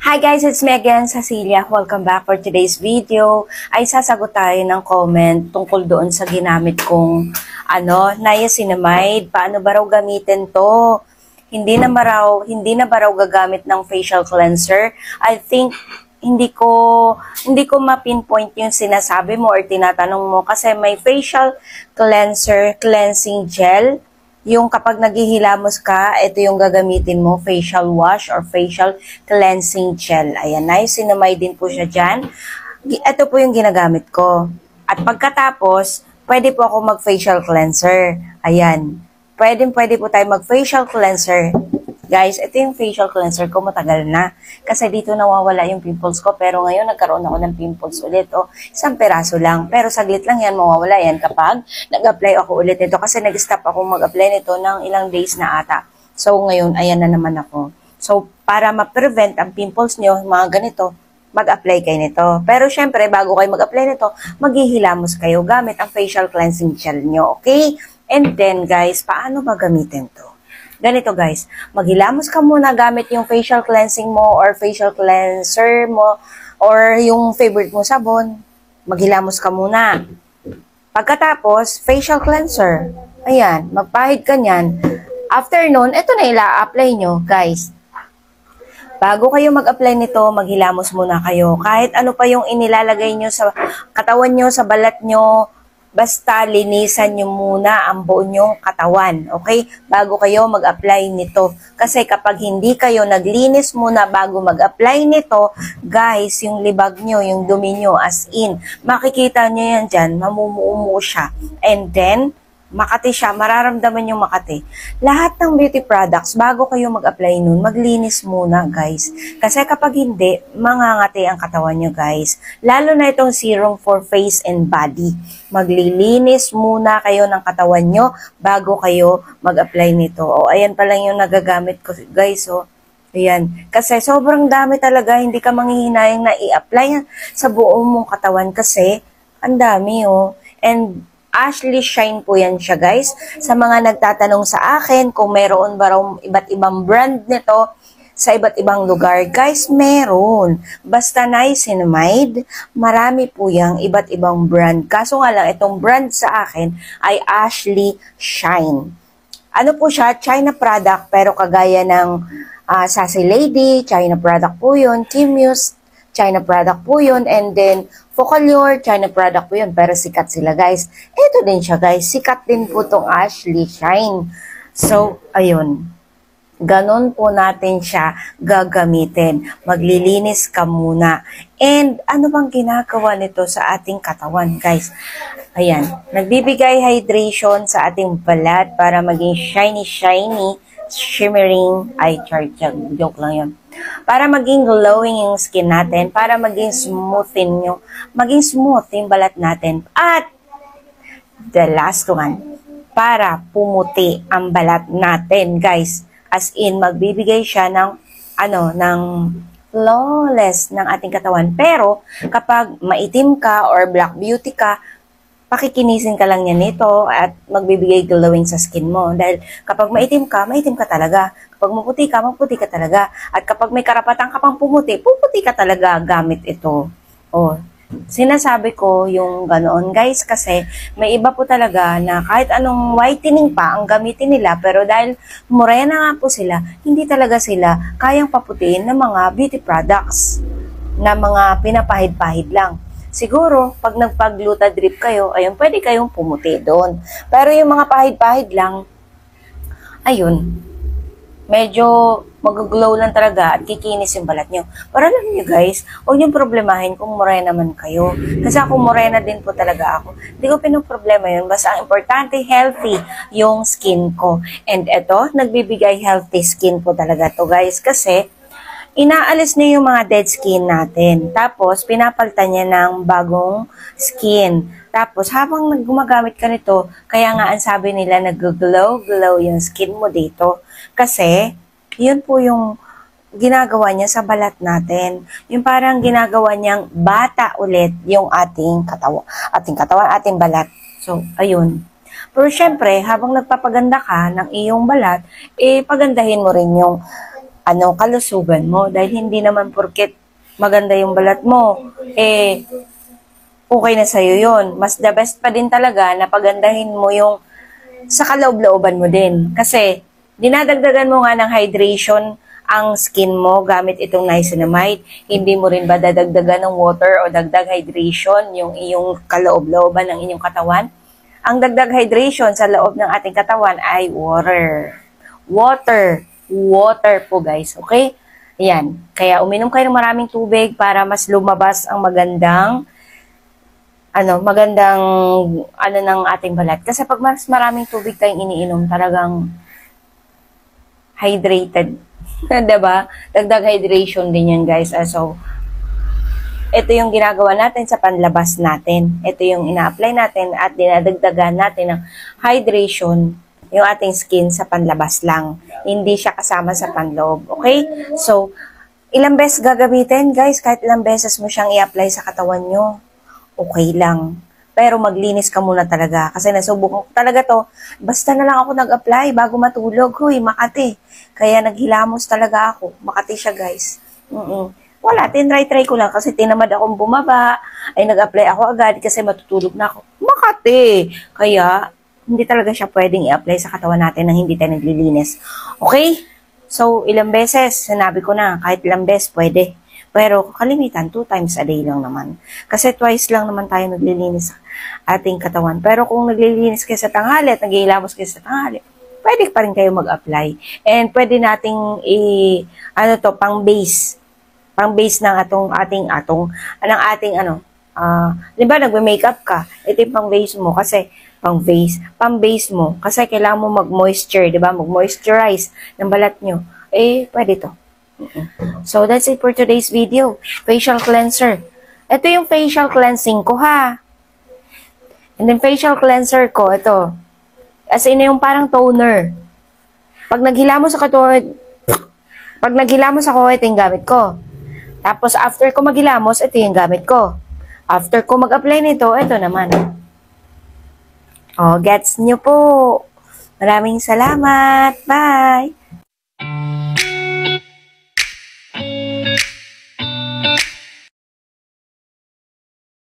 Hi guys, it's me again, Cecilia. Welcome back for today's video. Ay sasagot tayo ng comment tungkol doon sa ginamit kong niacinamide. Paano ba raw gamitin to? Hindi na ba raw gagamit ng facial cleanser? I think hindi ko ma-pinpoint yung sinasabi mo or tinatanong mo kasi may facial cleanser, cleansing gel. Yung kapag naghihilamos ka, ito yung gagamitin mo, facial wash or facial cleansing gel. Ayan, niacinamide din po siya dyan. Ito po yung ginagamit ko. At pagkatapos, pwede po ako mag-facial cleanser. Ayan. Pwede po tayo mag-facial cleanser. Guys, ito yung facial cleanser ko, matagal na. Kasi dito nawawala yung pimples ko. Pero ngayon, nagkaroon ako ng pimples ulit. O, isang peraso lang. Pero saglit lang yan, mawawala yan kapag nag-apply ako ulit nito. Kasi nag-stop ako mag-apply nito ng ilang days na ata. So, ngayon, ayan na naman ako. So, para ma-prevent ang pimples nyo, mga ganito, mag-apply kayo nito. Pero syempre, bago kayo mag-apply nito, maghihilamos kayo gamit ang facial cleansing gel nyo. Okay? And then, guys, paano ba gamitin to? Ganito guys, maghilamos ka muna gamit yung facial cleansing mo or facial cleanser mo or yung favorite mo sabon. Maghilamos ka muna. Pagkatapos, facial cleanser. Ayan, magpahid ka nyan. After nun, ito na ila-apply nyo guys. Bago kayo mag-apply nito, maghilamos muna kayo. Kahit ano pa yung inilalagay nyo sa katawan nyo, sa balat nyo, basta linisan nyo muna ang buo nyong katawan, okay? Bago kayo mag-apply nito. Kasi kapag hindi kayo naglinis muna bago mag-apply nito, guys, yung libag nyo, yung dumi nyo, as in, makikita nyo yan dyan, mamumuumo siya. And then, makati siya, mararamdaman yung makati. Lahat ng beauty products, bago kayo mag-apply nun, maglinis muna, guys. Kasi kapag hindi, mangangati ang katawan nyo, guys. Lalo na itong serum for face and body. Maglilinis muna kayo ng katawan nyo bago kayo mag-apply nito. O, ayan pa lang yung nagagamit ko, guys, o. Ayan. Kasi sobrang dami talaga, hindi ka manghihinayang na i-apply sa buong mong katawan kasi ang dami, o. And Ashley Shine po yan siya guys. Sa mga nagtatanong sa akin kung meron ba raw iba't ibang brand nito sa iba't ibang lugar. Guys, meron. Basta niacinamide, marami po yung iba't ibang brand. Kaso nga lang, itong brand sa akin ay Ashley Shine. Ano po siya? China product pero kagaya ng Sassy Lady, China product po yun. Kimuse, China product po yun. And then, Focallure, China product po yun. Pero sikat sila, guys. Ito din siya, guys. Sikat din po itong Ashley Shine. So, ayun. Ganon po natin siya gagamitin. Maglilinis ka muna. And, ano bang ginagawa nito sa ating katawan, guys? Ayan. Nagbibigay hydration sa ating balat para maging shiny, shimmering. Ay, joke lang yun. Para maging glowing yung skin natin, para maging smooth yung balat natin. At the last one, para pumuti ang balat natin, guys. As in, magbibigay siya ng flawless ng ating katawan. Pero, kapag maitim ka or black beauty ka, pakikinisin ka lang niya nito at magbibigay glowing sa skin mo. Dahil kapag maitim ka talaga. Kapag maputi ka talaga. At kapag may karapatan ka pang puputi ka talaga gamit ito. Oh, sinasabi ko yung ganoon guys kasi may iba po talaga na kahit anong whitening pa ang gamitin nila pero dahil morena nga po sila, hindi talaga sila kayang paputiin ng mga beauty products na mga pinapahid-pahid lang. Siguro, pag nagpag-gluta drip kayo, ayun, pwede kayong pumuti doon. Pero yung mga pahid-pahid lang, ayun, medyo mag-glow lang talaga at kikinis yung balat nyo. Para alam nyo guys, huwag nyo problemahin kung morena man kayo. Kasi ako morena din po talaga ako. Hindi ko pinoproblema yun. Basta ang importante, healthy yung skin ko. And eto, nagbibigay healthy skin po talaga to guys. Kasi, inaalis niya yung mga dead skin natin. Tapos, pinapalitan niya ng bagong skin. Tapos, habang gumagamit ka nito, kaya nga ang sabi nila, nag-glow yung skin mo dito. Kasi, yun po yung ginagawa niya sa balat natin. Yung parang ginagawa niyang bata ulit yung ating katawan, ating balat. So, ayun. Pero syempre, habang nagpapaganda ka ng iyong balat, pagandahin mo rin yung kalusugan mo. Dahil hindi naman porket maganda yung balat mo, okay na sa'yo yun. Mas the best pa din talaga na pagandahin mo yung sa kaloob-looban mo din. Kasi, dinadagdagan mo nga ng hydration ang skin mo gamit itong niacinamide. Hindi mo rin ba dadagdagan ng water o dagdag hydration yung iyong kaloob-looban ng inyong katawan? Ang dagdag hydration sa loob ng ating katawan ay water. Water po guys, okay? Yan. Kaya uminom kayo ng maraming tubig para mas lumabas ang magandang ng ating balat. Kasi pag mas maraming tubig tayong iniinom, talagang hydrated. Diba? Dagdag hydration din yan, guys. So, ito yung ginagawa natin sa panlabas natin. Ito yung ina-apply natin at dinadagdagan natin ng hydration yung ating skin sa panlabas lang. Hindi siya kasama sa panloob. Okay? So, ilang beses gagamitin, guys? Kahit ilang beses mo siyang i-apply sa katawan nyo, okay lang. Pero maglinis ka muna talaga. Kasi nasubukan ko talaga to. Basta na lang ako nag-apply bago matulog. Huy, Makati. Kaya naghilamos talaga ako. Makati siya, guys. Wala, tinry-try ko lang. Kasi tinamad akong bumaba. Ay, nag-apply ako agad kasi matutulog na ako. Makati. Kaya, hindi talaga siya pwedeng i-apply sa katawan natin nang hindi tayo naglilinis. Okay? So, ilang beses? Sinabi ko na, kahit ilang beses, pwede. Pero kalimitan, 2 times a day lang naman. Kasi twice lang naman tayo naglilinis sa ating katawan. Pero kung naglilinis kayo sa tanghali at naghihilamos kayo sa tanghali, pwede pa rin kayo mag-apply. And pwede nating pang-base. Pang-base ng diba, nagme-makeup ka, ito yung pang-base mo kasi pang-base mo kasi kailangan mo mag-moisture, diba? Mag-moisturize ng balat nyo. Pwede to. So, that's it for today's video. Facial cleanser. Ito yung facial cleansing ko, ha? And then, facial cleanser ko, ito. As in, yung parang toner. Pag naghilamos ako, ito yung gamit ko. Tapos, after ko maghilamos, ito yung gamit ko. After ko mag-apply nito, ito naman. Gets nyo po. Maraming salamat. Bye!